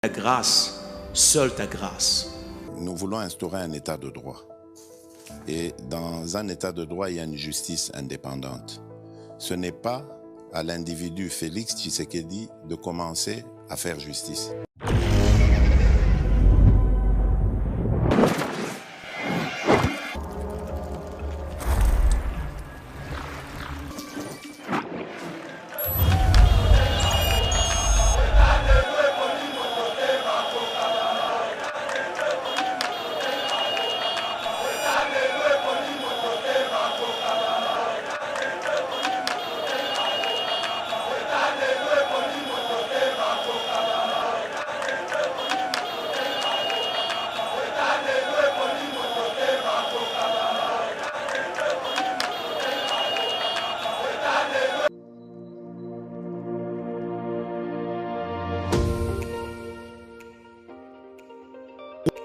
Ta grâce, seule ta grâce. Nous voulons instaurer un état de droit. Et dans un état de droit, il y a une justice indépendante. Ce n'est pas à l'individu Félix Tshisekedi de commencer à faire justice.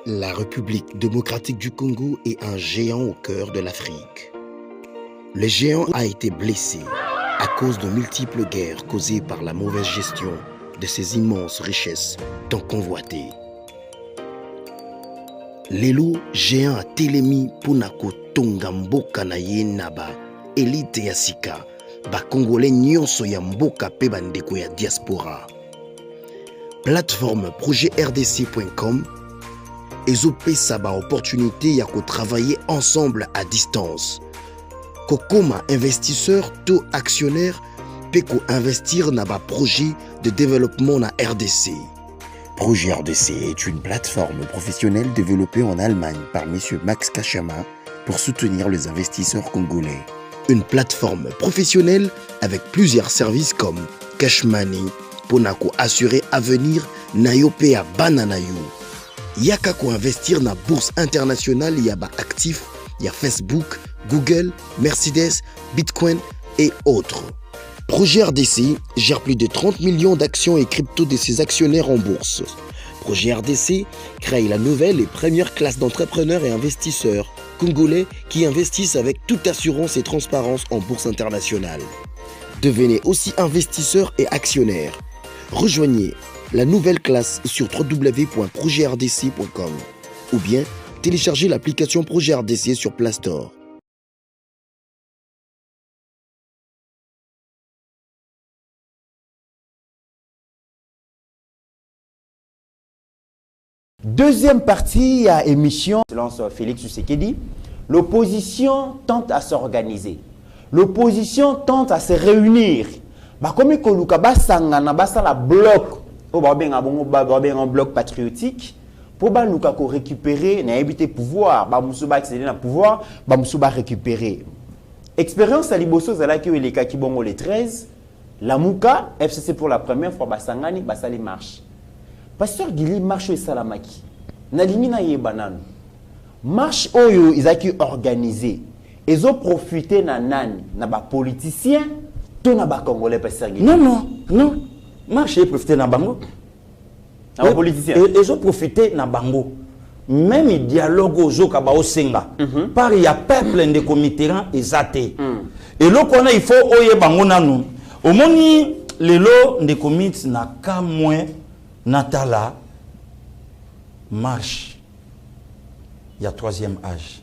La République démocratique du Congo est un géant au cœur de l'Afrique. Le géant a été blessé à cause de multiples guerres causées par la mauvaise gestion de ses immenses richesses tant convoitées. Lelo géant a telemi punako tonga mboka na ye naba élite ya sika ba congolais nyonso ya mboka pe bandeko ya diaspora. Plateforme projetrdc.com ezopesa ba opportunité ya ko travailler ensemble à distance. Kokoma investisseur to actionnaire pe ko investir na ba projet de développement na RDC. Projet RDC est une plateforme professionnelle développée en Allemagne par M. Max Kachama pour soutenir les investisseurs congolais. Une plateforme professionnelle avec plusieurs services comme Cash Money, Ponako assurer avenir Nayope à Bananayo. Yaka ko investir na bourse internationale, il y a ba actifs, il y a Facebook, Google, Mercedes, Bitcoin et autres. Projet RDC gère plus de 30 millions d'actions et crypto de ses actionnaires en bourse. Projet RDC crée la nouvelle et première classe d'entrepreneurs et investisseurs congolais qui investissent avec toute assurance et transparence en bourse internationale. Devenez aussi investisseur et actionnaire. Rejoignez la nouvelle classe sur www.projetrdc.com ou bien téléchargez l'application Projet RDC sur Play Store. Deuxième partie à émission, selon Félix Tshisekedi, l'opposition tente à s'organiser. L'opposition tente à se réunir. Comme il y a un bloc, un bloc patriotique, pour récupérer, éviter le pouvoir, accéder au pouvoir, récupérer. Expérience à Liboso, c'est là que les cas qui sont les 13, la Mouka, FCC pour la première fois, Basangani, Basali marche. Pasteur Gili marche Salamaki. Nalimina ye banane. Marche oyo izaki organisé. Ils ont profité na nani, na ba politicien, to na ba congolais pasteur Gili. Non. Marche est profité na bango. Na ba politicien. Ils ont profité na bango. Même le dialogue au Zoka ba osenga. Par il y a peuple de comitérant exaté. Et là qu'on a il faut oye bango nanu. Au moni le lo de comit na ka moins Natala marche. Il y a troisième âge.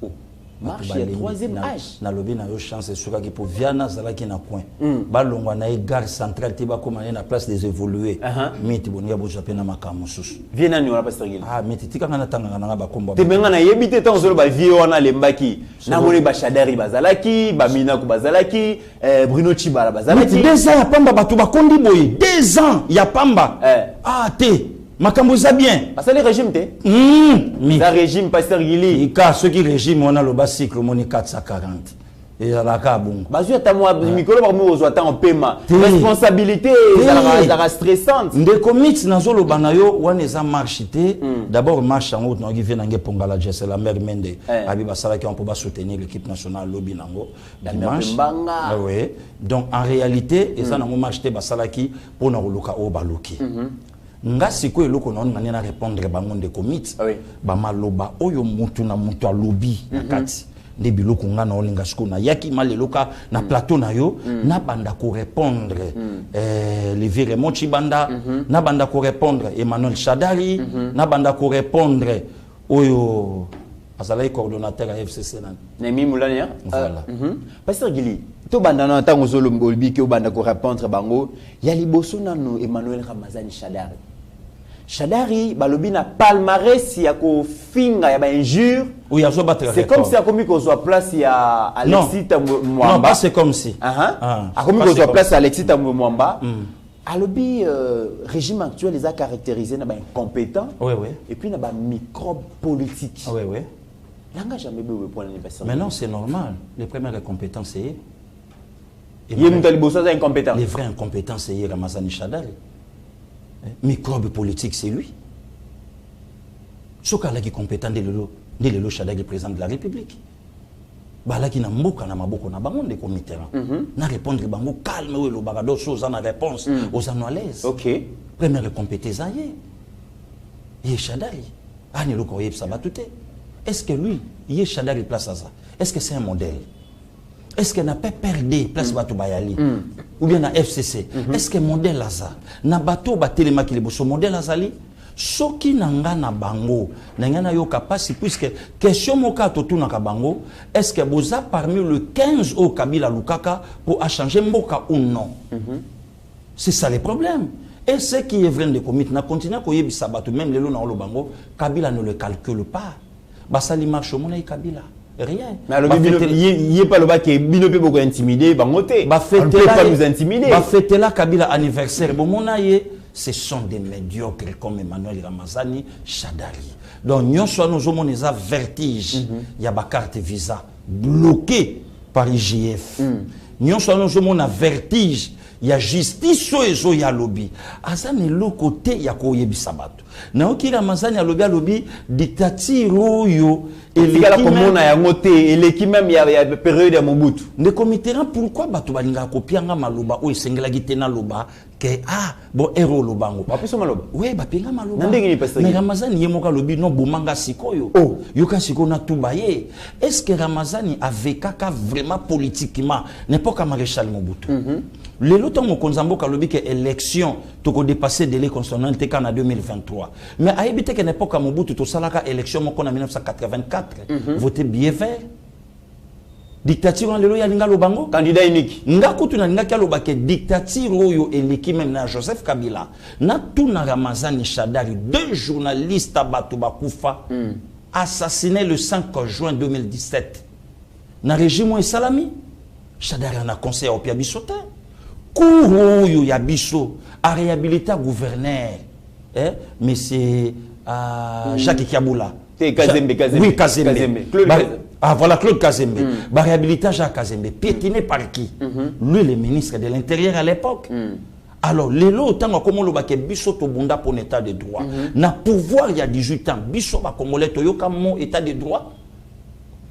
Oh. Marche, il y a troisième âge. Na lobi na yo chance sur qui pour Viana Zalaki na coin. Balongwa na gare centrale tiba comme na place des évoluer. Miti bonia bo japé na makamusus. Viena ni wala pasteur Gili. Ah miti tika na tanga na ba komba. Te benga na yebite tant zolo ba vie wana lembaki. Na moni ba Shadari bazalaki, ba Mina ko bazalaki, Bruno Chibala bazalaki. Miti 2 ans ya pamba batu ba kondi boy. 2 ans ya pamba. Ah te makambo za bien. Parce que le régime te. Ça régime pasteur Gili. Ika ceux qui régime on a le bas cycle moni 440. Et la ka bon. Bazu ata moi micro ba mo ozwa ta en paiement. Responsabilité ça stressante. Nde commit na zolo banayo wana eza marche te. D'abord marche en route na qui vient nge pongala je c'est la mère Mende. Abi basala qui on peut pas soutenir l'équipe nationale lobby nango. Dimanche. Oui. Donc en réalité et ça na mo marche te basala qui pour na luka o baloki. Nga siko eloko na ngani na répondre ba monde commit. Ba maloba oyo mutu na mutu a lobby na kati. nde biloko nga na olinga skuna yaki maleloka na plateau na yo na banda ko répondre Levi Raymond Chibanda na banda ko répondre Emmanuel Shadari na banda ko répondre oyo azalaki coordonnateur à FCC nan Nemi Moulania voilà Pasteur Gili to banda na tango zolo mbolbi ke banda ko répondre bango ya liboso nano Emmanuel Ramazani Shadari balobi na palmarès ya ko finga ya ba injure oui azo battre c'est comme si a commis qu'on soit place ya Alexis Mwamba non pas c'est comme si a commis qu'on soit place Alexis Mwamba alobi régime actuel les a caractérisés na ba incompétent oui et puis na ba microbe politique oui langa jamais beau point l'anniversaire mais non c'est normal les premières compétences c'est incompétent. Les vrais incompétents, c'est Ramazani Shadari. Microbe politique, c'est lui. Ce cas-là qui est compétent, c'est le Shadari, président de la République. Bala qui n'a mboka na maboko na bango de comité. Na répondre bango calme ou le bagado chose en réponse aux analyses. OK. Première compétence il est Shadari. Ani le koyeb sabatute. Est-ce que lui, il est Shadari place à ça? Est-ce que c'est un modèle? Est-ce qu'elle n'a pas perdu place Bato Bayali ou bien na FCC? Est-ce que modèle Aza na Bato Batelema qui est modèle Azali? Soki nanga na bango nanga na yo kapasi puisque question moka to tuna ka bango est-ce que boza parmi le 15 au Kabila Lukaka pour changer mboka ou non? C'est ça le problème. Et ce qui est vrai de comité na continue ko yebisa Bato même lelo na bango Kabila ne le calcule pas. Basali marche au mona Kabila. Rien. Mais alors, il n'y a pas le bas qui est binope beaucoup intimidé, on ne peut pas nous intimider. Fêter la Kabila anniversaire, ce sont des médiocres comme Emmanuel Ramazani, Shadari. Donc, nous sommes nos vertige. Il y a des cartes visa bloquées par IGF. Nous sommes nos vertige. Il y a justice, il y a lobby. Azan est le côté, il y a Koyebi Sabato. Naoki Ramazani a lobby, dictature, yo. Et les gars, comme on a noté, et l'équipe même, il y a période à Mobutu. Ne comité, pourquoi Bato Balinga copier un maloba, ou Sengela Gitena Loba, que bon, héros Lobango. Oui, Bapinga Maloba. Mais Ramazani, Yemoka lobby, non, Boumanga Sikoyo. Oh, Yoka Siko na Toubaye. Est-ce que Ramazani avait kaka vraiment politiquement, n'importe quel maréchal Mobutu? Les lots ont consambo kalobi que élection toko dépasser délai constitutionnel en 2023. Mais à éviter qu'à l'époque à Mobutu to salaka élection en 1984 voté billet vert. Dictature en lelo ya linga lobango candidat unique. Nga kutu na linga kaloba que dictature oyo eleki même na Joseph Kabila na tout na Ramazani Shadari deux journalistes Bato Bakufa assassinés le 5 juin 2017. Na régime et Salami Shadari en a conseillé au Piabisotin. Kourouyo Yabiso a réhabilité gouverneur, monsieur Jacques Kiaboula. Kazembe. Oui, Kazembe. Ah voilà, Claude Kazembe. A réhabilité Jacques Kazembe. Piétiné par qui? Lui, le ministre de l'Intérieur à l'époque. Alors, les lots, tant comme on le baké, biso to bunda pour l'état de droit. Na pouvoir il y a 18 ans, biso ba komole to yoka mon état de droit.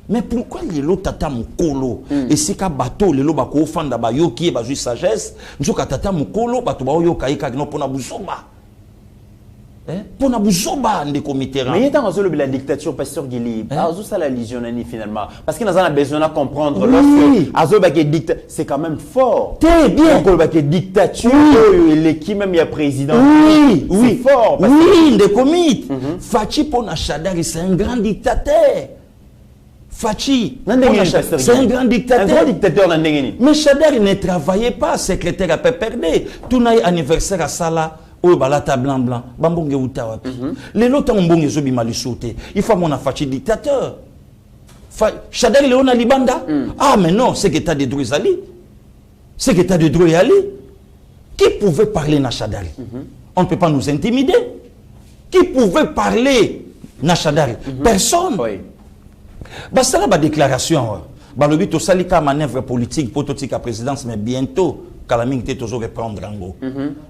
Mais pourquoi les lots tata mukolo et si ka bateau les lots bako ofanda ba yo qui ba ju sagesse nzoka tata mukolo bato ba yo kaika no pona buzoba pona buzoba ndé comité. Mais il y a dans la dictature pasteur Gili azo ça la lisionnani finalement parce qu'il a besoin de comprendre lorsque azo ba dicte c'est quand même fort. Très bien. Donc ba dictature l'équipe même il y a président. Oui, fort. Oui, ndé comité. Fachi pona Shadari c'est un grand dictateur. Fachi, c'est un grand dictateur. Un grand dictateur dans mais Shadari ne travaillait pas, secrétaire à perdu. Tout n'a anniversaire à Sala, au balata blanc. Bambonge utawapi. Les lots ont bon zobi malisouté. Il faut mon Fachi dictateur. Shadari Léona Libanda. Ah, mais non, c'est que tu as des droits Ali. C'est que tu as des droits Ali. Qui pouvait parler na Shadari? On ne peut pas nous intimider. Qui pouvait parler na Shadari? Personne. Basta la déclaration. Balobi to salika manœuvre politique pour la présidence mais bientôt Kalaming te toujours reprendre Rango.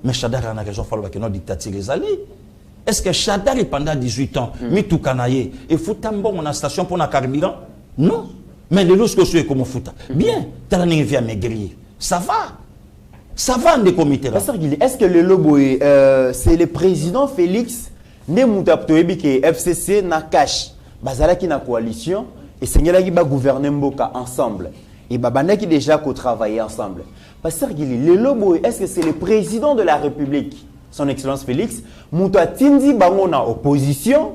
Mais Shadari a raison falloir que notre dictature les alliés. Est-ce que Shadari pendant 18 ans mi tout canaillé et faut tambo on a station pour na carburant? Non. Mais les lorsque je suis comme fouta. Bien, t'as la via maigrir. Ça va. Ça va des comités. Est-ce que le lobo c'est le président Félix ne mutaptoebi que FCC na cash bazala qui na coalition et Seigneur qui va gouverner Mboka ensemble. Et Babana qui déjà qu'on travailler ensemble. Pasteur Guili, le lobo, est-ce que c'est le président de la République, son Excellence Félix, Mouta Tindi bango na opposition,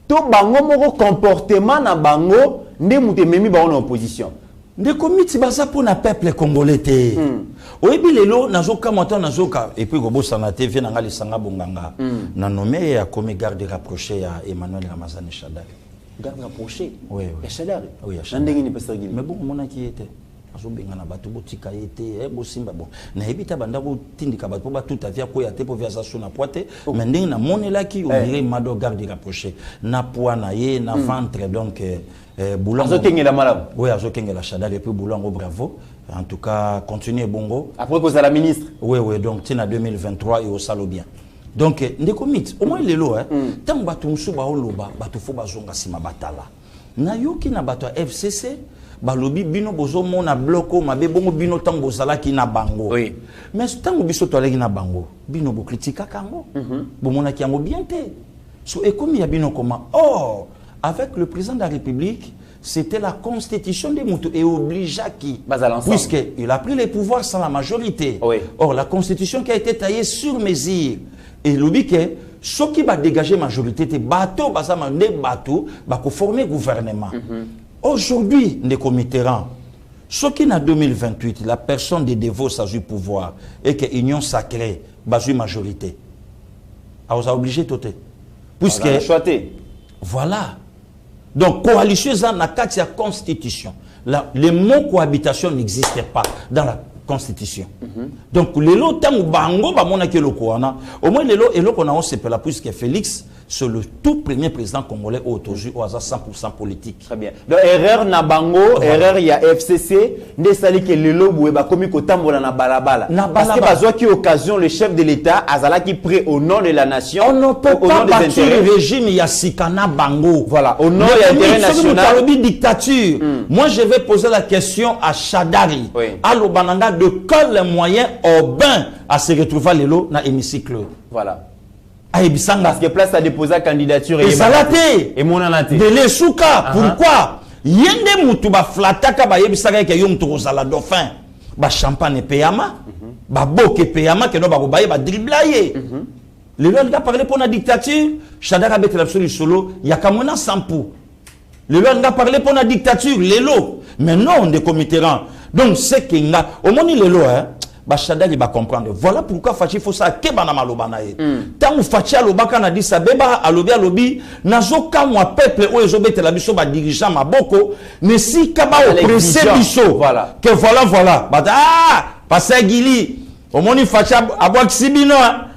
to bango moko comportement na bango, ne mouté memi bango na opposition. De comité baza pour na peuple congolais té. Oyebi lelo nazoka moto nazoka et puis gobo sana TV na ngali sanga bonganga. Na nommé ya comme garde rapproché ya Emmanuel Ramazani Shadari. Garde rapproché. Oui. Ya Shadari. Oui, ya Shadari. Nandengini Pasteur Guili. Mais bon mona qui était. Azobenga na bato botika été bo simba bon. Na ebita banda bo tindika bato ba tout avia ko ya te po via sona poite. Mais ndenge na monela ki on dirait mado garde rapproché. Na poids na ye na ventre donc Boulango. Azokengela malamu. Oui, azokengela Shadari et puis Boulango bravo. En tout cas, continuez bongo. Après que c'est la ministre. Oui, donc c'est en 2023 et au salo bien. Donc, ndekomit, au moins les lots, tant que bato msu ba oloba, bato fo bazonga sima batala. Na yoki na bato FCC, balobi bino bozo mona bloko mabe bongo bino tango bozala ki na bango. Oui. Mais tango biso toaleki na bango, bino bo critique kango. Bo mona ki yango bien te. So ekomi ya bino comment? Oh, avec le président de la République, c'était la constitution des Moutou et obligea qui, puisqu'il a pris les pouvoirs sans la majorité. Oui. Or, la constitution qui a été taillée sur mesure, et l'oubli que ce qui va dégager majorité, c'est bateau, bateau, va former gouvernement. Aujourd'hui, les comités ce qui en 2028, la personne des dévots a eu pouvoir et que l'union sacrée a eu majorité. Alors, ça a obligé tout. Puisque, voilà. Donc, coalition, dans la constitution. Le mot cohabitation n'existait pas dans la constitution. Donc, les lots, tant que bango, au moins les lots, et l'eau qu'on a on s'appelle puisque Félix, c'est le tout premier président congolais aujourd'hui au hasard 100% politique. Très bien. Donc, erreur na bango, erreur il y a FCC, ne sali que le lobo et bakomi kotambola na balabala. Parce que bazoa qui occasion le chef de l'État, azala qui prie au nom de la nation. On ne peut pas battre le régime Yassikana bango. Voilà, au nom de l'intérêt national. Dictature. Moi, je vais poser la question à Shadari. À l'Obananga, de quel moyen urbain à se retrouver les lots dans l'hémicycle. Voilà. Parce que place à déposer la candidature et salaté et mon anate de l'esouka. Pourquoi yende mutu ba flataka ba yebisaka ke yom toza la dauphin ba champagne payama ba boke payama que no ba baye ba driblaye le loi nga parler pour la dictature Shadara bet l'absolu solo yakamona sampu le loi nga parler pour la dictature lelo mais non des comités donc c'est que nga au moni lelo Bachadali va comprendre. Voilà pourquoi Fachi faut ça ke bana malobana e. Tant ou Fachi alobaka na disa beba alobi nazoka moi peuple o ezobete la biso ba dirigeant maboko ne si kaba oppressé biso. Voilà. Que voilà. Bata Pasteur Guili au moni Fachi abwaki bino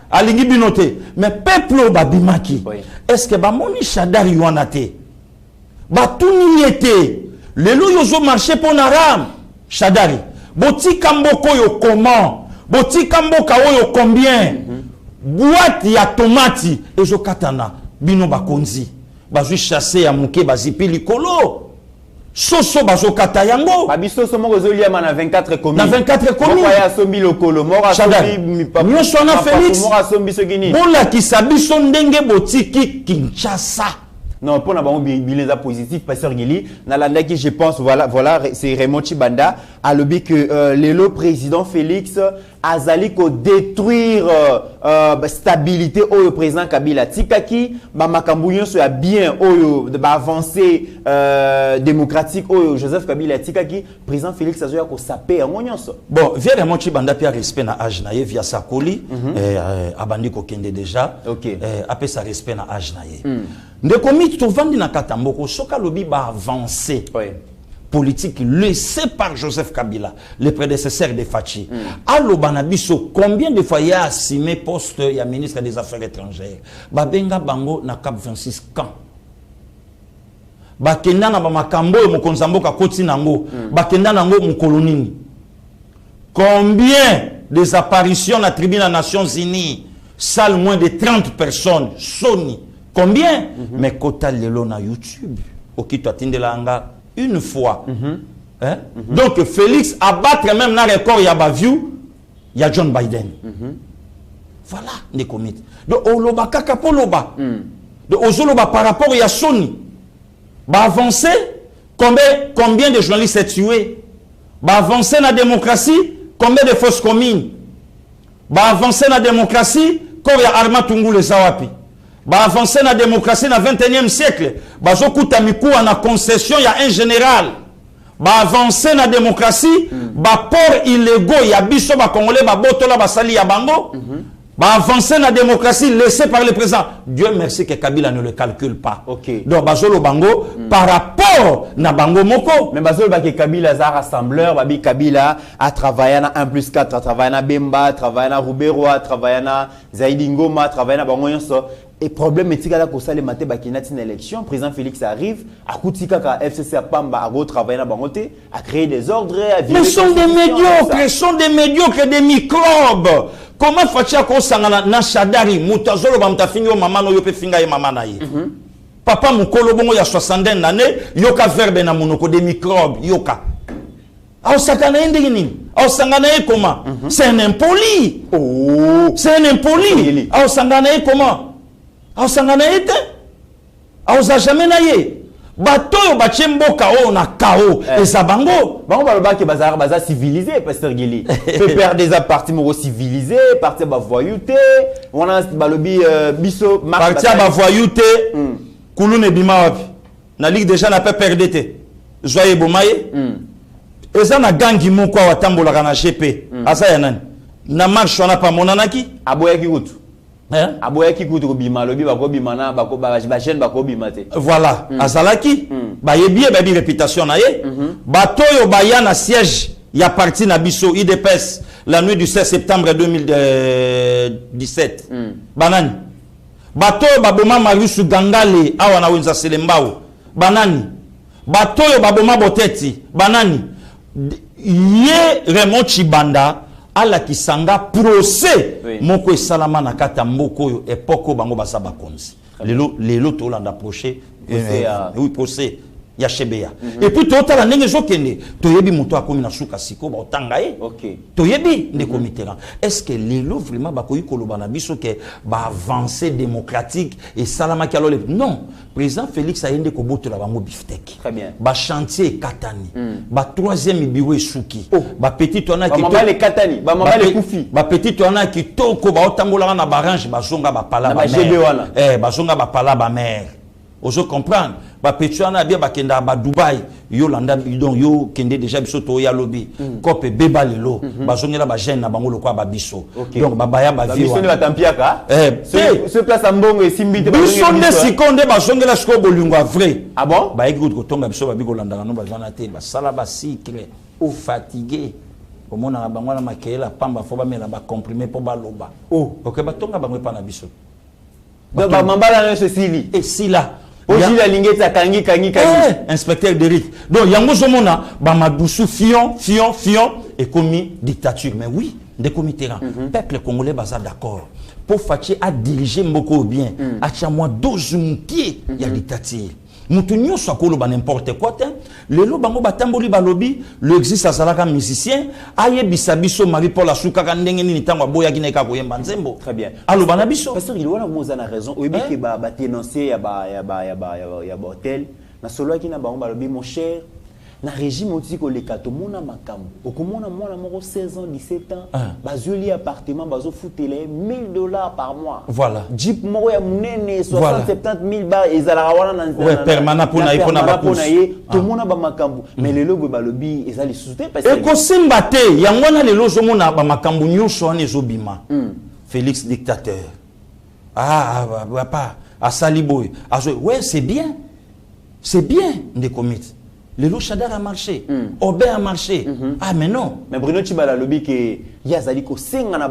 alingi binote. Mais peuple ba bimaki. Est-ce que ba moni Shadari wana te? Ba tuni yete. Lelo yozo marché pour naram Shadari. Boti kamboko yo comment? Boti kamboka yo combien? Boîte ya tomati ezo katana bino bakonzi. Bazui chasser ya muke bazipi likolo. Soso bazo kata yango. Babiso somo gozolia na 24 communes. Na 24 communes. Moya sombi lokolo, mora sombi mi papa. Nyonso na Félix. Mora sombi sogini. Bola kisabiso ndenge botiki Kinshasa. Non, pour n'avoir bilan positif, Pasteur Guili, Nalanda qui je pense, voilà, c'est Raymond Chibanda, a lobby que le président Félix azali ko détruire stabilité au président Kabila. Tikaki, ba makambuyon soit bien au ba avancée démocratique au Joseph Kabila. Tikaki, président Félix azoya ko sapé en onyonso. Bon, via Raymond Chibanda pia respect na âge naie via Sakoli, abandi ko kende déjà. OK. Après ça respect na âge naie. De commis tout vandi na katamboko soka lobi ba avancé politique laissé par Joseph Kabila, le prédécesseur de Fachi. Allo banabiso combien de fois il a assigné poste ya ministre des Affaires étrangères. Ba benga bango na Cap 26 camp. Ba kenda na ba makambo mo konzamboka koti nango, ba kenda nango mu kolonini. Combien des apparitions na tribune des Nations Unies, salle moins de 30 personnes, Sony. Combien? Mais kota lelo na YouTube. Okito atindela anga une fois. Donc Félix abattre même na record ya ba view ya John Biden. Voilà les comités. Donc oloba kakapoloba. Donc ozoloba par rapport ya Sony. Ba avancer Combien de journalistes sont tués? Bah avancer dans la démocratie, combien de fausses communes? Bah avancer dans la démocratie, quand il y a Arma Tungule Zawapi. Bah avancer dans la démocratie dans le 21e siècle. Bah zokuta mikou en a concession, il y a un général. Bah avancer dans la démocratie, bah port illégaux, il y a biso ba congolais, bah botola ba sali ya bango. Bah avancer dans la démocratie laissée par le président. Dieu merci que Kabila ne le calcule pas. Ok. Donc bazolo bango par rapport na bango moko. Mais bazolo ba que Kabila a rassembleur, babi Kabila a travaillé na 1+4, a travaillé na Bemba, a travaillé na Rubero, a travaillé na Zaidi Ngoma, a travaillé na bango nyonso. Et problème est que pour ça les maté ba kinati une élection, président Félix arrive, a koutika ka FCC a Pamba a retravailler na bangoté, a créer des ordres, à vivre. Mais sont des médiocres, des microbes. Comment faut-il qu'on s'engage na Chadari, Moutazolo bamta fingo maman no yope finga ye maman na ye. Papa mukolo bongo ya 60 années, yoka verbe na monoko des microbes, yoka. Au sakana indegini, au sangana comment? C'est un impoli. Oh, c'est un impoli. Au sangana comment? Au sangana ete? Au jamais naye. Bato bachemboka o na kao ezabango bango baloba ke baza civilisé pasteur Gili fait perdre des appartements civilisés partir ba voyouté on a balobi biso partir ba voyouté kulune bima wapi na ligue déjà na pas perdre té joyeux bomaye eza na gangi moko wa tambola na GP asa ya nani na marche on a pas monanaki aboya ki kutu aboya ki kutu ko bima lobi ba ko bima na ba ko ba jeune ba ko bima te voilà azalaki ba yebi ba bi réputation na ye bato yo ba ya na siège ya parti na biso IDPS la nuit du 16 septembre 2017 banani bato yo ba boma Marius Gangale awa na wenza Selembao banani bato yo ba boma Boteti banani ye Raymond Chibanda ala kisanga procès moko esalama na kata mboko yo epoko bango basaba konzi lelo to landa projet oui procès ya Shebea et puis tota la ndenge zokende toyebi moto akomi na suka siko ba otanga ye toyebi nde komitera est-ce que lelo vraiment bakoyi koloba na biso ke ba avancée démocratique et salama ki alole non président Félix ayende ko botola bango biftek très bien ba chantier katani ba troisième bureau suki ba petit tona ki ba le katani ba mama le kufi ba petit tona ki toko ba otambola na barange ba zonga ba pala ba mère ba zonga ba pala ba mère ozo comprendre ba petuana bien ba kenda ba Dubai yo landa donc yo kende déjà biso to ya lobi kope beba lelo ba zongela ba jeune na bango lokwa ba biso donc ba baya ba biso ne batampiaka ce place ambongo esimbite ba biso ne sikonde ba zongela sko bolingo vrai ah bon ba écoute ko tonga biso ba biko landa no ba vana te ba sala ba cycle ou fatigué comme on a bango na makela pamba fo ba mela ba comprimer pour ba loba OK ba tonga bango pa na biso donc ba mambala na Cecilie et si là Oji la lingeta kangi inspecteur d'Eric. Donc yango zomona ba madusu fion et commis dictature mais oui des comités peuple congolais baza d'accord pour Fachi a dirigé mboko bien a chamwa 12 mukie ya dictature mutu nyonso akoloba n'importe quoi lelo bango batamboli balobi le existe azalaka musicien ayebisa biso Marie Paul asukaka ndenge nini tango boyaki na ka koyemba nzembo très bien aloba na biso pasteur il wana moza na raison oyebi ke ba dénoncer ya ba hôtel na solo ki na bango balobi mon cher na régime otiko le katomona makambo okomona mwana moko 16 ans 17 ans bazuli appartement bazo foutele $1000 par mois voilà jeep moko ya munene 60-70 000 ba ezala wana na permanent pona ipona ba tomona ba makambo mais lelo go balobi ezali souté parce que ko simba te yango na lelo zomona ba makambo nyonso ane zobima Félix dictateur papa asali boy ouais c'est bien des comités. Le Chadar a marché, Obé a marché. Ah mais non. Mais Bruno Chibala lobby que yazali ko senga na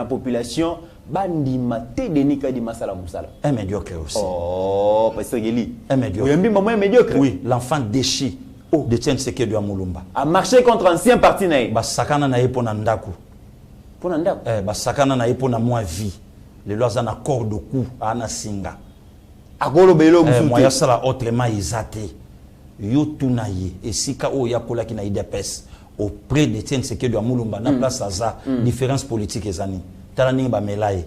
population bandi mate de nika di masala musala. Un médiocre aussi. Oh, parce que Gili. Un médiocre. Oui, maman médiocre. Oui, l'enfant déchi de Tiens Seke de Amulumba. A marché contre ancien parti naï. Ba sakana na epona ndaku. Pona ndaku. Ba sakana na epona moi vie. Le lois en accord de coup ana singa. Agolo belo musuti. Moi ya sala autrement izate. Yo tunaye esika o yakola ki na IDPS auprès de Tiens Seke de Amulumba na place aza différence politique ezani. Tala ninga ba melaye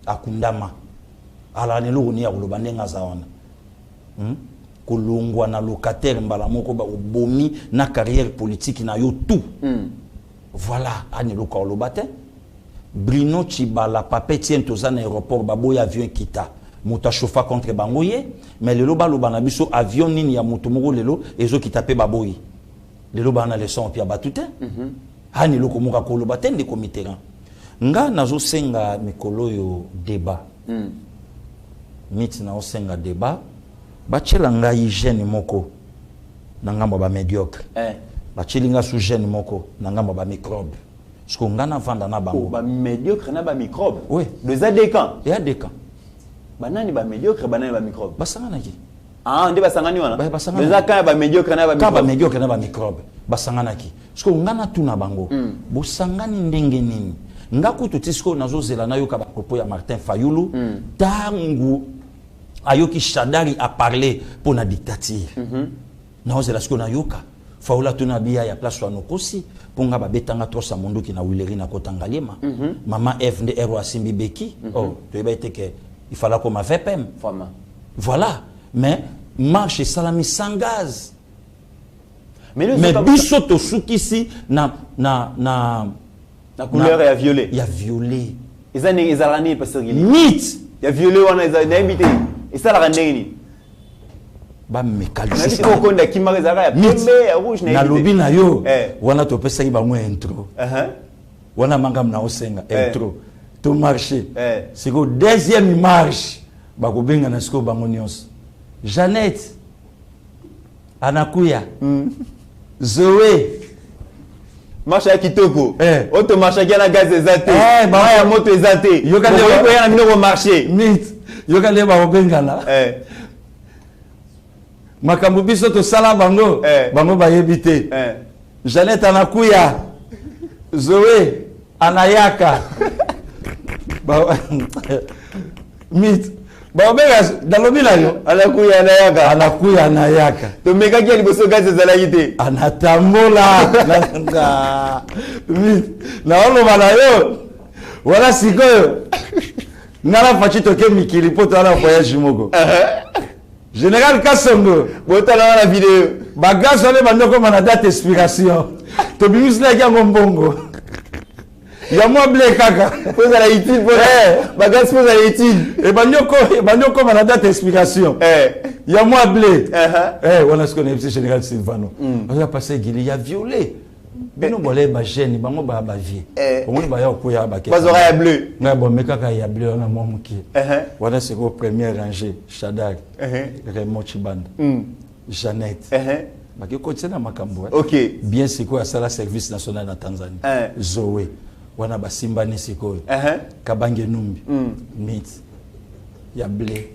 akundama. Ala nelo ni ya koloba ndenga za wana. kolongwa na locataire mbala moko ba obomi na carrière politique na yo tout. Voilà, ani loka olobate. Bruno Chibala papé tient toza na aéroport baboya avion kita. Muta chauffa contre bangoye, mais le loba loba biso avion nini ya mutu moko lelo ezo kitape baboyi. Le loba na leçon pia batute. Ani loko moka kolobate ndi komitera. Nga nazo senga mikolo yo débat. Miti na osenga débat. Bachela nga hygiène moko na ngambo ba médiocre. Bacheli nga sous gène moko na ngambo ba microbe. Parce qu'on a vanda na bango. Ba médiocre na ba microbe. Oui. Deux adéquants. Et adéquents. Banani ba médiocre banani ba microbe. Basangana ki. Ah, ndé basangani wana. Basangana. Deux adéquants ba médiocre na ba microbe. Ba médiocre na ba microbe. Basangana ki. Parce qu'on a tout na bango. Bosangani ndenge nini. Ngaku tutisko nazo zela na yo ka ba propos ya Martin Fayulu. Tangu ayoki Shadari a parlé pour la dictature. Nazo zela sko na yoka. Faula tuna biya ya place wa nokosi ponga ba betanga trosa mondo ki na wileri na kotanga lema. Mama F de Ero Asimbi Beki. Oh, tu eba été que il fallait comme VPM. Voilà, mais marche salami sans gaz. Mais biso to sukisi na couleur ya violet. Il y a violet. Ils alani parce que mythe. Il y a violet wana ils habité. Et ça la rendeni. Ba mécanique. Na ko nda kimaka zaka ya pembe ya rouge na lobi na yo. Wana to pesa ki ba mo intro. Wana mangam na osenga intro. To marché. C'est個deuxième marche. Ba ko benga na siko bango nyos. Jeannette Anakuya. Zoé marche ya kitoko. Auto marche ya na gaz ezate. Ba ya moto ezate. Yo ka le ko ya na mino marché. Mythe. Yo ka le ba ko benga na. Makambo biso to sala bango bango ba yebite Jeannette Anakuya Zoé Anayaka Mythe ba obega dalobila yo Anakuya Anayaka to meka ki liboso gaze zalaki anatambola Mythe na olo bana yo wala sikoyo ngala fachi toke mikili poto ala voyage moko Général Kassongo, botala la vidéo. Bagage on est maintenant comme on date expiration. To bimis la ya ngombongo. Ya moi blé kaka. Pose à la étude, bagage pose à l'étude. Et banyoko on a date expiration. Ya moi blé. On a ce qu'on est Général Silvano. On a passé Guili, il y a violé. Bino bolé ba jeune, bango ba vie. Au moins ba ya koya ba ke. Pas oreille bleu. Na bon mais kaka ya bleu on a moi muki. Voilà c'est au premier rangée, Shadak. Raymond Chibanda. Jeannette. Ba ke continue na makambo. OK. Bien c'est quoi ça la service national na Tanzanie. Zoé. Wana ba simba ni sikoyo. Kabange Numbi. Mythe. Ya blé.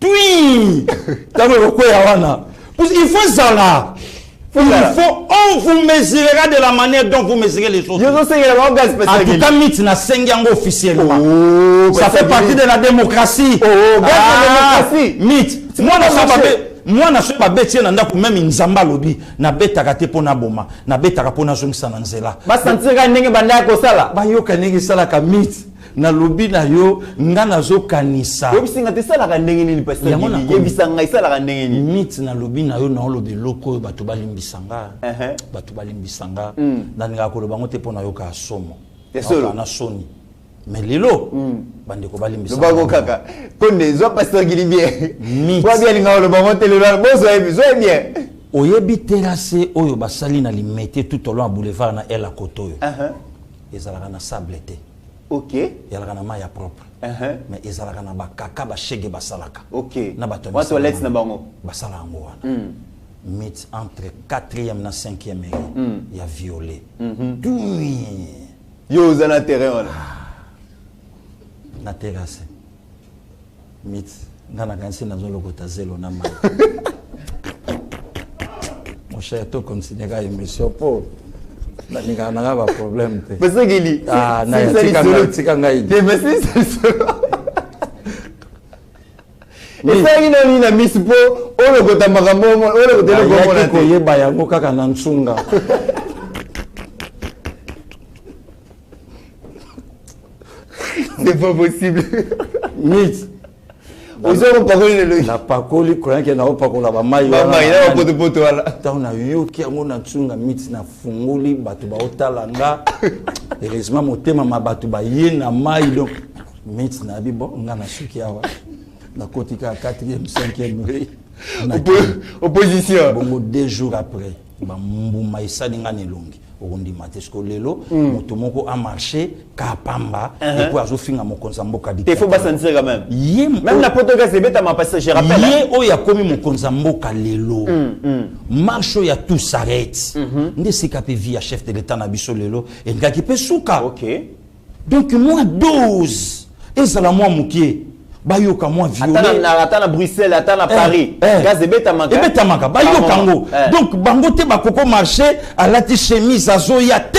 Tui! Tango ko ya wana. Il faut ça là. On vous mesurera de la manière dont vous mesurez les choses. En tout cas, mythe na sengiango officiellement. Ça fait partie de la démocratie. Mythe. Moi, na suis pas bêtien na ndako même nzamba lobi na betaka te pona boma na betaka pona zongisa na nzela. Ba sentir ndenge banda ko sala. Ba yo kanenge sala ka mythe. Na lobi na yo ngana zo kanisa. Yo bisinga te sala ka ndenge ni pasteur. Ye bisanga isala ka ndenge ni. Mythe na lobi na yo na lobi loko bato balimbisanga. Bato balimbisanga. Ndanga ko lobango te pona yo ka somo. Na soni. Mais lelo bande ko balimbisanga. Lobango kaka. Konde zo pasteur Gilibie. Kwa bien linga lobango te lelo bozo bien. Oyebi terrasse oyo basali na limete tout au long à boulevard na El Akoto. Ezalaka na sable te. OK. Yalaka na maya propre. Mais ezalaka na bakaka ba shege basalaka. OK. Na bato wa toilette na bango. Basala ngo wana. Mythe entre 4e na 5e année. Ya violé. Yo za na terrain wana. Na terrasse. Mythe ngana kansi na zolo kota zelo na ma. Mon cher to considérer émission pour na ninga na ba problème te. Parce que Gili. Ah na tika ngai. Mais c'est ça. Et ça ina na miss po olo kota makambo olo kota le komona te. Ko yeba yango kaka na nsunga. C'est pas possible. Mythe. La pakoli croyant que na opakola ba mai. Ba mai na poto poto wala. Tauna yoki yango na tsunga miti na fungoli batu ba otalanga. Heureusement motema mabatu ba yena mai donc miti na bibo ngana suki awa. Na kotika 4e 5e rei. Opposition. Bongo 2 jours après, ba mbuma isalinga nelongi. Ondi matesko lelo moto moko a marché kapamba et puis azofinga mokonza mboka dit. Il faut pas sentir quand même. Même la portugais c'est bête ma passé je rappelle. Yé o ya komi mokonza mboka lelo. Marche ya tout s'arrête. Nde sikape via chef de l'état na biso lelo et ngaki pe suka. OK. Donc moi 12 ezala moi mukie. Bayoka moi violé. Attends à Bruxelles, attends à Paris. Gaz de Betamaka. Et Betamaka, bayoka ngo. Donc bango te bakoko marché à la chemise à zoyate.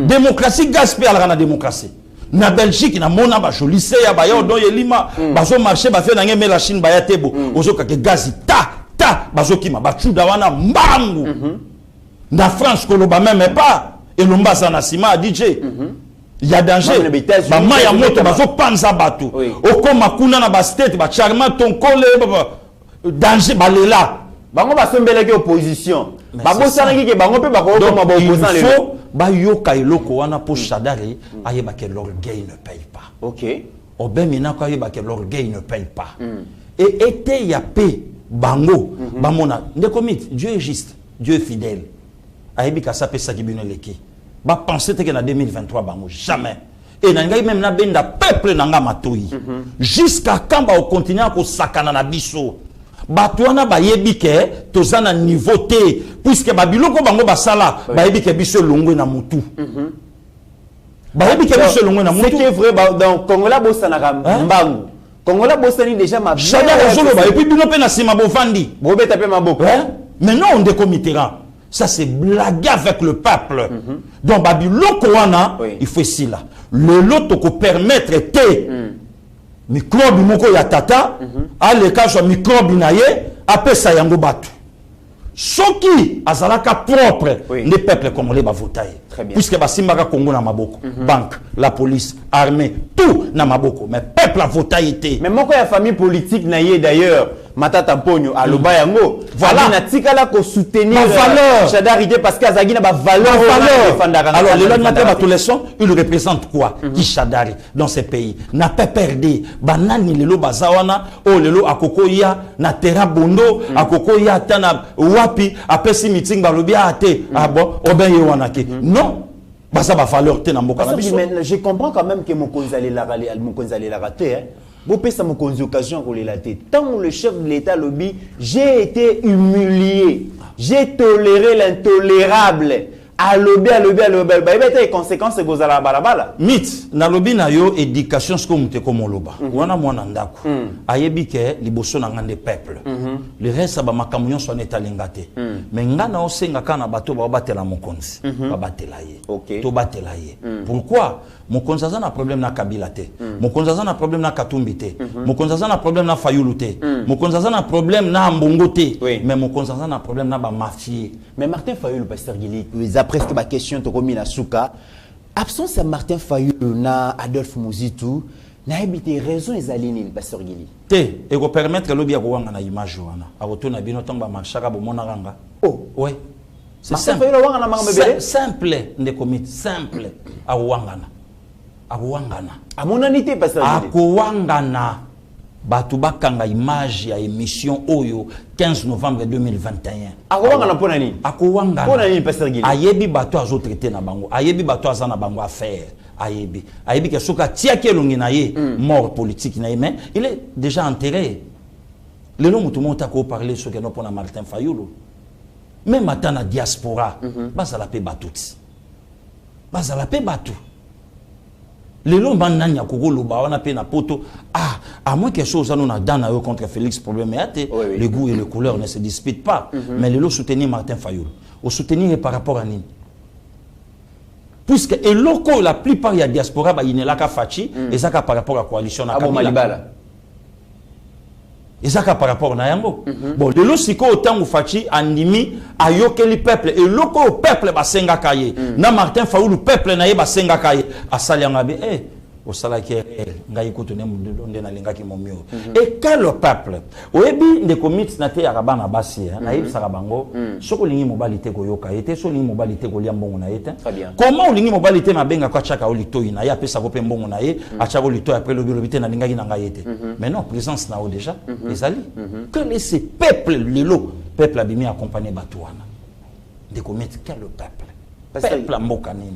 Démocratie gaspé à la démocratie. Na Belgique na mona ba joli se ya ba yo do yelima bazo marché ba fait na ngeme la Chine ba ya tebo. Ozo ka ke gazi ta bazo kima ba chuda wana mbangu. Na France koloba même pas et lomba sana sima DJ. Il y a danger. Maman ya moto bazo panza bato. Okoma kuna na ba state ba charma ton kole danger balela. Bango ba sombeleke opposition. Bango sanaki ke bango pe ba ko ma ba opposant le. Il faut ba yoka eloko wana po Chadari ayeba que l'orgueil ne paye pas. OK. Obemina ko ayeba que l'orgueil ne paye pas. Et était ya pe bango bamona ndeko mit Dieu est juste, Dieu est fidèle. Ayebi ka sa pe sa kibino leki. Ba penser que en 2023 bango jamais et nangai même na benda peuple nanga matoi jusqu'à quand ba continuer à sakana na biso bato wana ba yebi ke tozana niveau T puisque ba biloko bango basala ba yebi ke biso longwe na mutu ba yebi ke biso longwe na mutu. C'est vrai dans Congola bosana mbangu Congola bosani déjà ma chada zolo ba et puis bino pe na sima bovandi bobeta pe maboko mais non on décomitera. Ça c'est blaguer avec le peuple. Donc Babylon Koana, il faut ici là. Le lot ko permettre te microbe moko ya tata, à l'écart soit microbe naye, après ça yango batu. Soki azalaka propre, les peuples congolais ba votailler. Puisque basimbaka Congo na maboko, banque, la police, armée, tout na maboko, mais peuple a votailler. Mais moko ya famille politique naye d'ailleurs. Matata Pogno à Lobayango. Voilà. Na tikala ko soutenir Chadarité parce qu'Azagi n'a pas valeur. Alors, le Londres tous les sons, il représente quoi? Qui Chadari dans ces pays? N'a pas perdu. Banani lelo bazawana, oh lelo akokoya, na terra bondo, akokoya tana wapi, apesi meeting balobia ate. Ah bon, oben yewanake. Non. Basa ba valeur te na mboka na biso. Je comprends quand même que Mokonzali la raté. Vous pouvez savoir mon occasion pour les latter. Tant le chef de l'État lobby, j'ai été humilié, j'ai toléré l'intolérable. À lobby, les conséquences vous allez balabala. Mythe, na lobby na yo éducation ce comme te comme loba. Wana mwana ndako. Ayebi ke liboso na ngande peuple. Le reste ba makamunyo so neta lingate. Mais ngana osenga kana bato ba batela mokonzi. Ba batela ye. To batela ye. Pourquoi? Mokonzi azana problème na Kabila te. Mokonzi azana problème na Katumbi te. Mokonzi azana problème na Fayulu te. Mokonzi azana problème na Mbongo te. Mais mokonzi azana problème na ba mafia. Mais Martin Fayulu pasteur Gili, presque ma question to komi na suka. Absence à Martin Fayulu na Adolphe Muzitu, na habité raison ezalini pasteur Gili. Te et ko permettre lobi ya ko wanga na image wana. Akotona bino tamba marchaka bo mona ranga. Oh, ouais. C'est simple. Simple nde komit simple a wangana. Akowangana. A mon anité pasteur Gili. Akowangana. Batu bakanga image ya émission Oyo 15 novembre 2021. Akowangana pona nini? Akowangana. Pona nini pasteur Gili? Ayebi batu azo traiter na bango. Ayebi batu azana bango affaire. Ayebi. Ayebi ke soka tia ke longi na ye mort politique na ye mais il est déjà enterré. Le long tout le monde a parlé sur que non pona Martin Fayulu. Même à la diaspora, basa la paix batuti. Basa la paix batu. Les longs banania koko loba on a peine à poto. Ah, à moins quelque chose on a dans contre Félix problème mais le goût et les couleurs ne se disputent pas. Mais les lots soutenir Martin Fayulu. Au soutenir par rapport à Nini. Puisque et locaux la plupart il y a diaspora ba inelaka fachi et ça par rapport à la coalition na Kabila. Et ça par rapport na yango. Bon, le lo siko autant ou fachi andimi ayokeli peuple et loko au peuple ba senga kaye. Na Martin Fayulu peuple na ye ba senga kaye. Asali yangabe au salaki ngai kutune mudonde na lingaki momio et quand le peuple oyebi de commit na te yakaba na basi na yebisaka bango soko lingi mobalite koyoka ete so lingi mobalite kolia mbongo na ete comment lingi mobalite mabenga kwa chaka olitoi na ya pesa ko pe mbongo na ye achaka olitoi après le lobité na lingaki na ngai ete mais non présence na o déjà les ali que ces peuples lelo peuple abimi accompagner batouana de commit quel le peuple.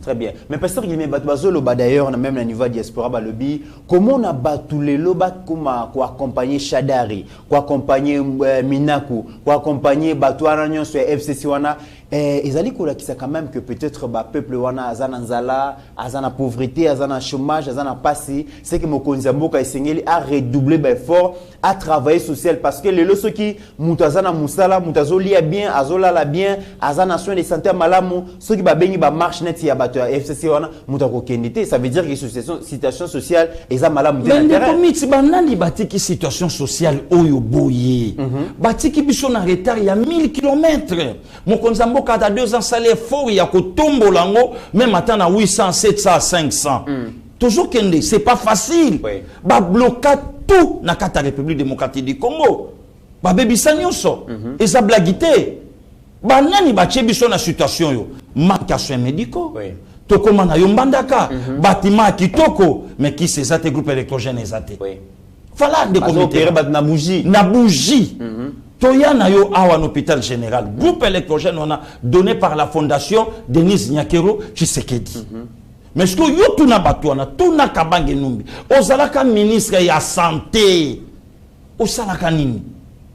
Très bien. Mais pasteur Guillemé Batouazolo, d'ailleurs, même la niveau diaspora, lobby, comment on a battu les lobats pour accompagner Chadari, pour accompagner Minaku, pour accompagner Batouaranyon sur FCC Wana. Ils allaient qui ça quand même que peut-être le peuple Wana, Azana Nzala, Azana pauvreté, Azana chômage, Azana passé, c'est que Mokonzamboka a redoublé d'efforts à travailler social parce que les lois qui Moutazana Moussala, Moutazoli a bien, Azola la bien, Azana soin de santé malamu, ceux qui babengi ba marche net ya bato FCC wana Moutako Kendité, ça veut dire que situation sociale eza malamu de terrain. Mais comme banani batiki situation sociale oyo boye. Batiki biso na retard il y a 1000 km. Mokonzambo quand à 2 ans salaire fort il y a ko tombo lango même attend à 800 700 500. Toujours kende, c'est pas facile. Ba bloquer tout na kata République démocratique du Congo. Ba bebisa nyonso. Eza blagité. Banani bache biso na situation yo. Manque à soins médicaux. Tokoma na yombandaka. Bâtiment kitoko mais qui c'est ça tes groupes électrogènes ezate. Fala de comité na bougie. Na bougie. Toya na yo awa un hôpital général. Groupe électrogène on a donné par la fondation Denis Nyakero Tshisekedi. Mais ce que yo tuna batouana, tuna kabange numbi. Ozalaka ministre ya santé. Osalaka nini?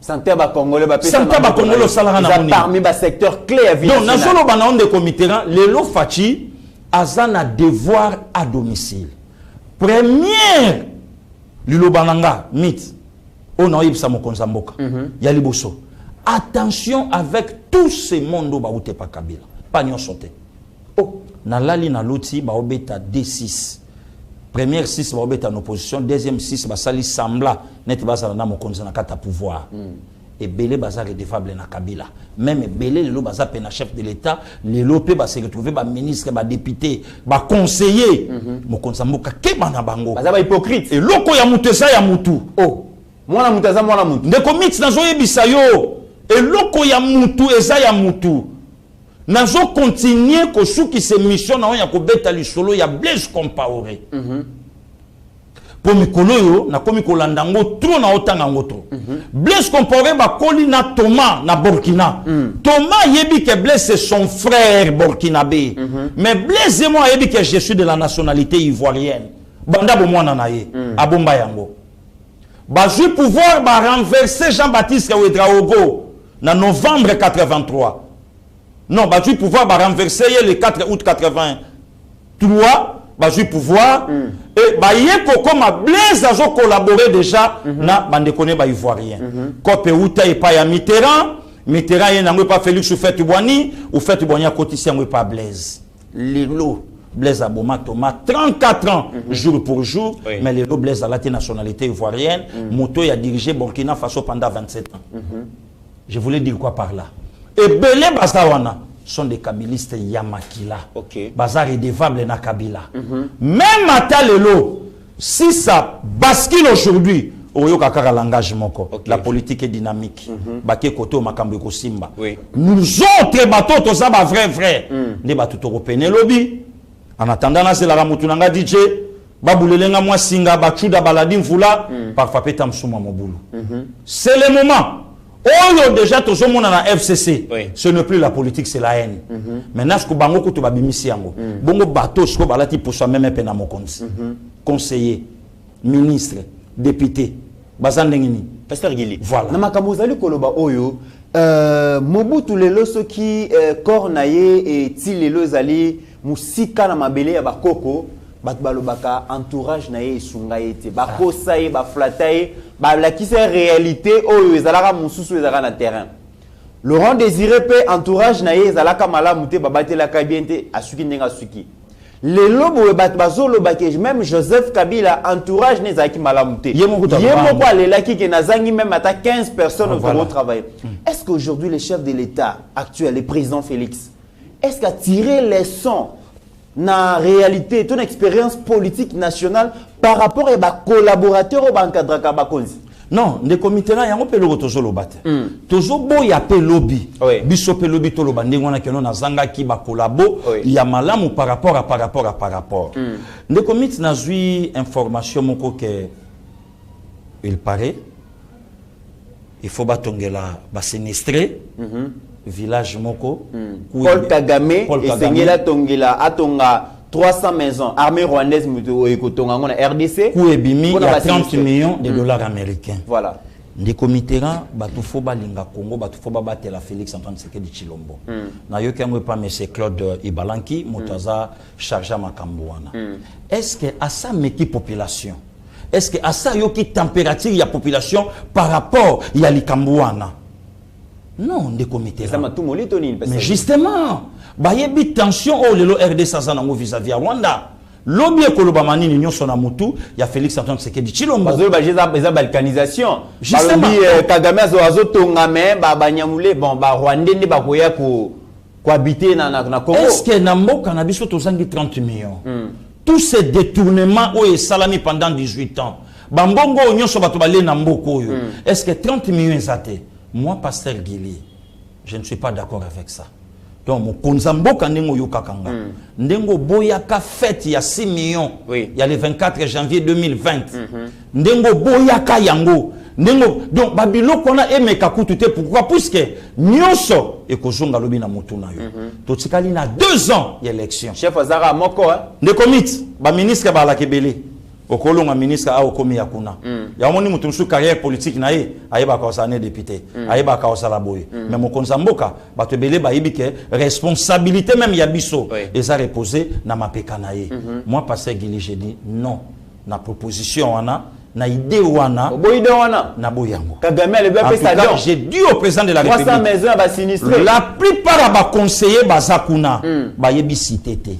Santé ba Congolais ba pesa. Santé ba Congolais osalaka na moni. Parmi ba secteur clé à vie. Donc na solo ba na onde comité le lo fachi azana devoir à domicile. Première lilo bananga mit. On a yebisa mokonza mboka. Ya liboso. Attention avec tous ces mondes ba outé pa Kabila. Pas nyon sauté. Oh, na lali na loti ba obeta D6. Première 6 ba obeta en opposition, deuxième 6 ba sali sambla net ba sala na mokonza na kata pouvoir. Et belé baza redevable na Kabila. Même belé le baza pena chef de l'état, le lopé ba se retrouver ba ministre, ba député, ba conseiller. Mokonza mboka ke bana bango. Baza ba hypocrite. Et loko ya mutesa ya mutu. Oh. Mwana mutaza mwana mutu. Ndeko mix na zo yebisa yo. Et loko ya mutu eza ya mutu. Nazo continuer ko souki se mission na ya ko beta lisolo ya Blaise Compaoré. Pour mikolo yo na komi ko landango trop na otanga ngotro. Blaise Compaoré ba koli na Thomas na Burkina. Thomas yebi que Blaise c'est son frère burkinabé. Mais Blaise et moi yebi que je suis de la nationalité ivoirienne. Banda bo mwana na ye abomba yango. Ba ju pouvoir ba renverser Jean-Baptiste Ouedraogo na novembre 83. Non, bah, du pouvoir va renverser le 4 août 83, bah, du pouvoir, et bah, y est comme Blaise a collaboré déjà, na bandekone bah, ivoirien. Kope Outa et pas ya Mitterrand, Mitterrand y n'a pas Félix ou fait Boigny, ou fait Boigny à côté si on pas Blaise. Lilo, Blaise Aboma Thomas, 34 ans, jour pour jour, mais Lilo Blaise a la nationalité ivoirienne, Moto y a dirigé Burkina Faso pendant 27 ans. Je voulais dire quoi par là? Et Belé Bazawana sont des kabilistes Yamakila. Bazar est dévable na Kabila. Même à Lelo, si ça bascule aujourd'hui, la politique est dynamique. Baké koto makambo ko simba. Nous autres bateaux to ça ba vrai. Les bateaux européens lobby. En attendant là c'est la ramutunanga DJ babulelenga moi singa bachuda baladi mvula parfois petam suma mobulu. C'est le moment. Oh, déjà, tout le monde dans la FCC. Ce n'est plus la politique, c'est la haine. Maintenant, ce que bango kutu babimisi yango. Bongo bateau, ce que balati pour soi même pena mokonzi. Conseiller, ministre, député, bazandengini. Pasteur Gili. Voilà. Na makamozali koloba oyo, Mobutu lelo soki kornaye et ti lelo zali musika na mabele ya bakoko. Balobaka entourage na ye sunga ete bakosa ye baflata ye balakisa réalité oyo ezalaka mususu ezalaka na terrain. Laurent Désiré pe entourage na ye ezalaka malamu te babatelaka bien te asuki ndenga suki. Lelo boye bazoloba ke même Joseph Kabila entourage nezaki malamu te. Yemoko alelaki ke nazangi même ata 15 personnes vont travailler. Est-ce qu'aujourd'hui le chef de l'État actuel, le président Félix, est-ce qu'a tiré les sons na réalité, ton expérience politique nationale par rapport à ba collaborateur ou ba encadre bakonzi? Non, les comités là, il y a un peu le toujours le battre. Toujours beau, il y a peu lobby. Biso pe lobby to lo bande ngona que non azanga ki ba collabo, il y a malamu par rapport. Les comités n'a eu information moko que il paraît il faut batongela ba sinistré village moko Paul Kagame et Sengela tongela atonga 300 maisons armée rwandaise muto ekotonga ngona RDC ku ebimi ya 30 millions de dollars américains. Voilà. Les comités là batu fo balinga Congo batu fo batela Félix Antoine Tshisekedi Tshilombo. Na yo kengo pa monsieur Claude Ibalanki motaza chargé makambo wana. Est-ce que à ça meki population? Est-ce que à ça yo ki température ya population par rapport ya likambouana? Non, des comités là. Mais justement, bayebi tension au lelo RD sazanango vis-à-vis à Rwanda. Lobby kolobamani ni nyonso na mutu ya Félix Antoine Tshisekedi Tshilombo. Bazo ba balkanisation. Justement, Kagame azo tongame ba banyamule bon ba Rwandais ne ba koya ko habiter na Congo. Est-ce que na mboka na biso tozangi 30 millions? Tous ces détournements au salami pendant 18 ans. Bambongo nyonso bato balé na mboko yo. Est-ce que 30 millions ezate? Moi pasteur Guili, je ne suis pas d'accord avec ça. Donc mon konzamboka ndengo yokakanga. Ndengo boyaka fête il y a 6 millions. Il y a le 24 janvier 2020. Ndengo boyaka yango. Ndengo donc babilo kona emeka kutute pourquoi puisque nyonso ekozonga lobi na mutuna yo. Totikali na 2 ans d'élection. Chef Azara moko ne commit ba ministre ba la kebele. Okolonga ministre a okomi yakuna. Ya moni mutu su carrière politique na ye ayeba ka osane député, ayeba ka osala boye. Mais mon konzamboka bato belé ba yebike responsabilité même ya biso eza reposer na mapeka na ye. Moi pasteur Guili j'ai dit non na proposition wana na idée wana na boyango. Kagame le bébé ça j'ai dit au président de la République 300 maisons ba sinistré. La plupart ba conseiller bazakuna ba yebi cité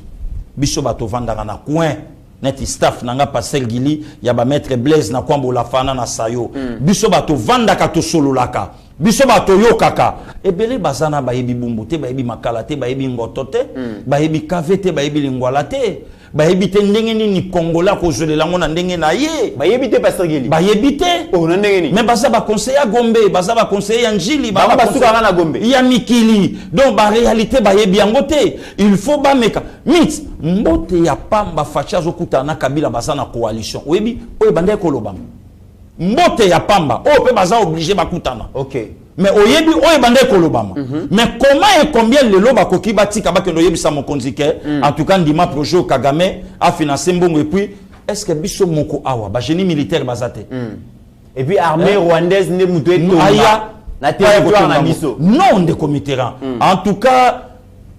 biso bato vandanga na coin neti staff nanga pasteur Guili ya ba maître Blaise na kwambo la fana na sayo biso bato vandaka to sololaka biso bato yokaka ebele bazana ba yebi bumbute ba yebi makalate ba yebi ngotote ba yebi kavete ba yebi lingwala te ba yebi te ndenge ni kongola ko jolela ngona ndenge na ye ba yebi te pasteur Guili ba yebi te o na ndenge ni mais baza ba conseiller Gombe baza ba conseiller Njili ba basuka na Gombe ya mikili donc ba réalité ba yebi yango te il faut ba meka mit mbote ya pamba facha zokuta na Kabila baza na coalition oyebi oye bande kolobama mbote ya pamba o pe baza obligé bakutana. OK. Mais oyebi oye bande kolobama mais comment et combien le loba koki batika ba kendo yebisa mokonzi ke en tout cas ndima projet Kagame a financé mbongo et puis est-ce que biso moko awa ba génie militaire bazate et puis armée rwandaise ne mutu etonga na territoire na biso non de comité en tout cas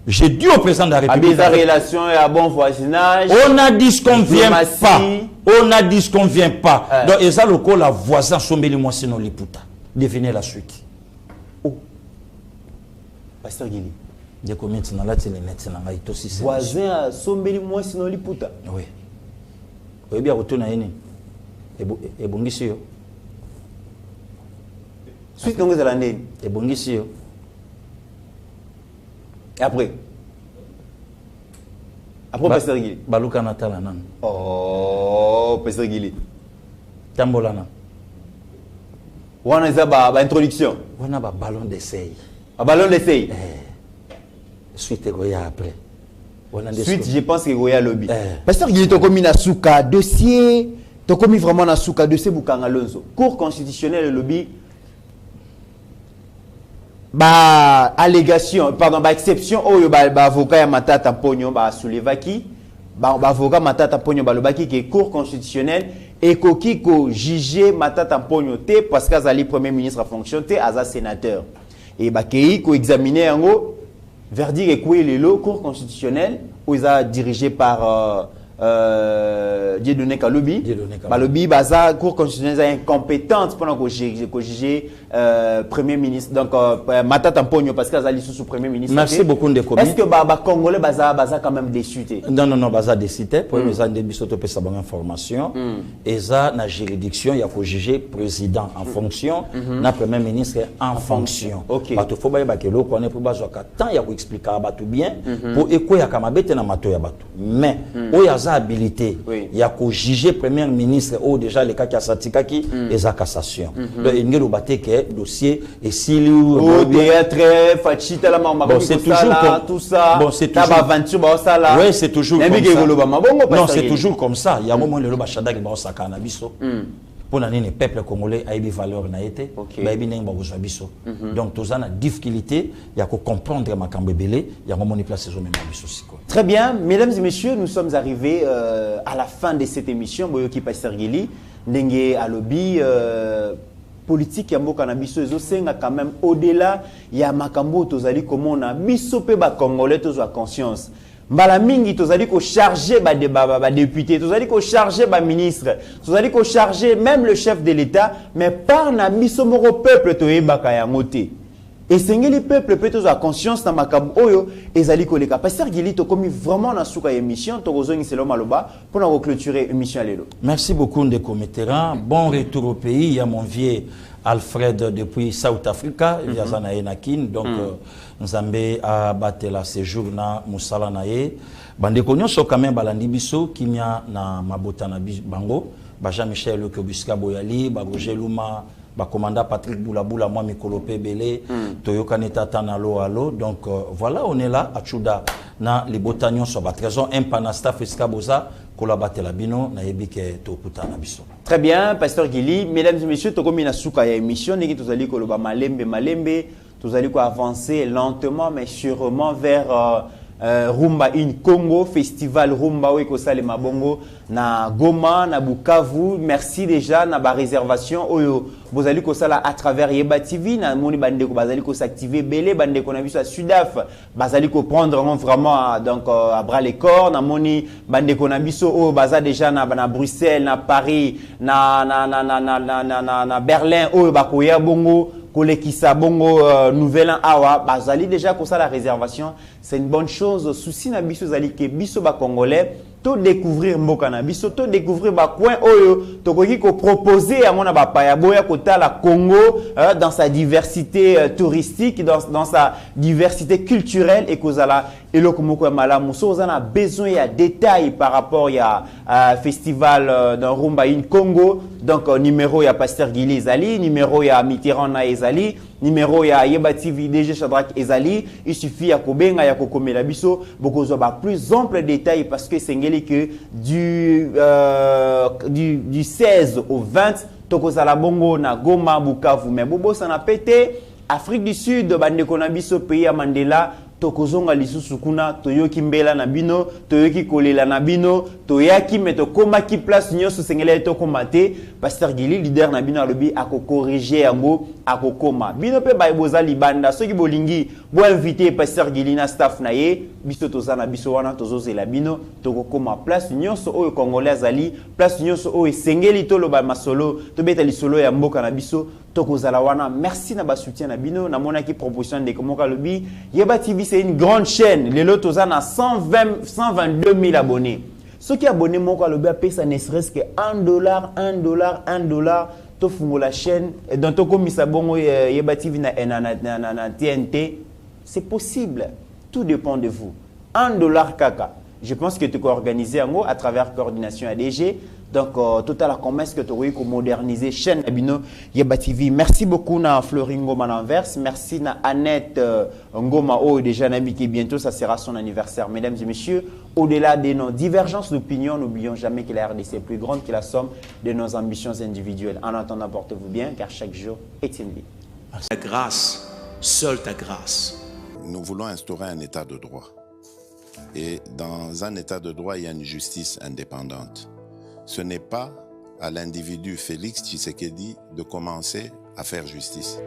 j'ai dit au président de la République des relations et à bon voisinage on ne disconvient pas donc et ça le col la voisin sombeli moi sinon liputa devinez la suite. Pasteur Guili de comités na la télé net na ngai to si voisin sombeli moi sinon liputa oui oui bien retourna yini ebongisi yo suite donc ezala ndeni ebongisi yo et après pasteur Guili baluka na tala nan oh pasteur Guili tambola na wana za ba introduction wana ba ballon d'essai. Un ballon d'essai. Suite Goya après. Suite, je pense que Goya lobby. Pasteur Guili to komi na suka dossier, to komi vraiment na suka dossier Bukanga Lonzo. Cour constitutionnelle lobby. Ba allégation, pardon, ba exception oyo ba avocat ya Matata Ponyo ba soulevaki, ba avocat Matata Ponyo ba lobaki que cour constitutionnelle ekoki ko juger Matata Ponyo te parce qu'azali premier ministre en fonction te aza sénateur. Et bakei ko examiner yango verdict ekoué lelo cour constitutionnelle où ils a dirigé par Dieudonné Kalobi. Balobi, baza cour constitutionnelle incompétente pendant que juger premier ministre. Donc Matata Mpogno parce que Azali sous premier ministre. Merci beaucoup de commis. Est-ce que Baba Congolais baza quand même déçu? Non, baza déçu. Pour les gens de Bisoto peut savoir information. Et ça na juridiction il y a que juger président en fonction, na premier ministre en fonction. OK. Bato faut ba que lo connaît pour bazo ka tant il y a expliquer bato bien pour éco ya kamabete na mato ya bato. Mais o ya za habilité il y a que juger premier ministre ou déjà les cas qui a satika qui les cassation. Donc il ngelo baté que dossier et s'il très fachita la mama c'est toujours comme tout ça. Bon c'est toujours aventure ça là. Oui, c'est toujours comme ça. Non, c'est toujours comme ça. Il y a un moment le loba chada qui ba osaka na biso. Pour le peuple congolais a eu valeur na été. Ba bi nenga ba biso. Donc tous en a difficulté, il y a que comprendre makambo belé, il y a un moment place zo même biso siko. Très bien, mesdames et messieurs, nous sommes arrivés à la fin de cette émission Boyoki Pasteur Gili, ndenge alobi politique ya mboka na biso ezosenga quand même au-delà ya makambo tozali komona biso pe ba congolais tozwa conscience. Mbala mingi tozali ko charger ba député, tozali ko charger ba ministre, tozali ko charger même le chef de l'État, mais par na biso moko peuple toyebaka yango te. Et sengeli peuple peut tozwa conscience na makambo oyo ezali koleka. Pasteur Gili to komi vraiment na suka émission to kozongi selo maloba pour na clôturer émission lelo. Merci beaucoup Ndeko Mitterrand. Bon retour au pays, il y a mon vieux Alfred depuis South Africa, il y a Zana Enakin, donc Nzambe a battu la séjour na Moussala nae. Bande konyo so quand même balandi biso kimia na mabota na bango, ba Jean-Michel Lokobuska Boyali, ba Roger Luma, ba commandant Patrick Boulabula, moi Mikolope Belé, Toyoka Netata na lo alo. Donc voilà, on est là à Tchouda na les botagnon so ba trésor impanasta fiska boza. Très bien, Pasteur Gili. Mesdames et messieurs, tokomi na suka ya émission niki tozali koloba malembe, tozali ko avancer lentement mais sûrement vers Rumba in Congo, festival Rumba Weko Salema Bongo na Goma, na Bukavu. Merci déjà na ba réservation oyo bozali ko sala à travers Yeba TV na moni bande ko bazali ko s'activer belé bande ko na biso à Sudaf bazali ko prendre vraiment donc à bras les corps na moni bande ko na biso o baza déjà na Bruxelles, na Paris, na Berlin o bakoya bongo kolekisa bongo nouvel an awa bazali déjà ko sala la réservation. C'est une bonne chose. Souci na biso zali ke biso ba congolais to découvrir mboka na biso, to découvrir ba coin oyo to koki ko proposer à mona ba paya boya kota la Congo dans sa diversité touristique, dans sa diversité culturelle et kozala eloko moko malamu so on a besoin ya détails par rapport ya festival dans Rumba in Congo. Donc numéro ya Pasteur Gili Ezali, numéro ya Mitterrand na Ezali, numéro ya Yeba TV DG Shadrach Ezali. Il suffit ya kobenga ya kokomela biso bokozo ba plus ample détails parce que sengeli que du 16 au 20 tokozala bongo na Goma Bukavu mais bobo sana pété Afrique du Sud bande kona biso pays ya Mandela tokozonga lisusu kuna toyoki mbela na bino toyoki kolela na bino toyaki mais tokomaki place nyonso sengele tokomate Pasteur Gili leader na bino alobi akokorriger yango akokoma bino pe baiboza libanda soki bolingi bo inviter Pasteur Gili na staff na ye biso tozana biso wana tozozela bino tokokoma place nyonso oyo congolais azali place nyonso oyo sengeli toloba masolo tobeta lisolo ya mboka na biso tokozala wana. Merci na ba soutien na bino na monaki proposition de komoka lobi Yeba TV c'est une grande chaîne les lots tozana 122 000 abonnés. Ceux qui abonnés moko lobi paye ça ne serait-ce que $1 to fungo la chaîne et dans to komisa bongo Yeba TV na TNT, c'est possible. Tout dépend de vous. $1 kaka. Je pense que tu peux organiser en gros à travers coordination ADG. Donc, total la commerce que tu as moderniser chaîne Abino Yeba TV. Merci beaucoup na Fleury Ngoma Anvers. Merci na Annette Ngoma O déjà Nabi qui bientôt ça sera son anniversaire. Mesdames et messieurs, au-delà de nos divergences d'opinion, n'oublions jamais que la RDC est plus grande que la somme de nos ambitions individuelles. En attendant, portez-vous bien car chaque jour est une vie. Ta grâce, seule ta grâce. Nous voulons instaurer un état de droit. Et dans un état de droit, il y a une justice indépendante. Ce n'est pas à l'individu Félix Tshisekedi de commencer à faire justice.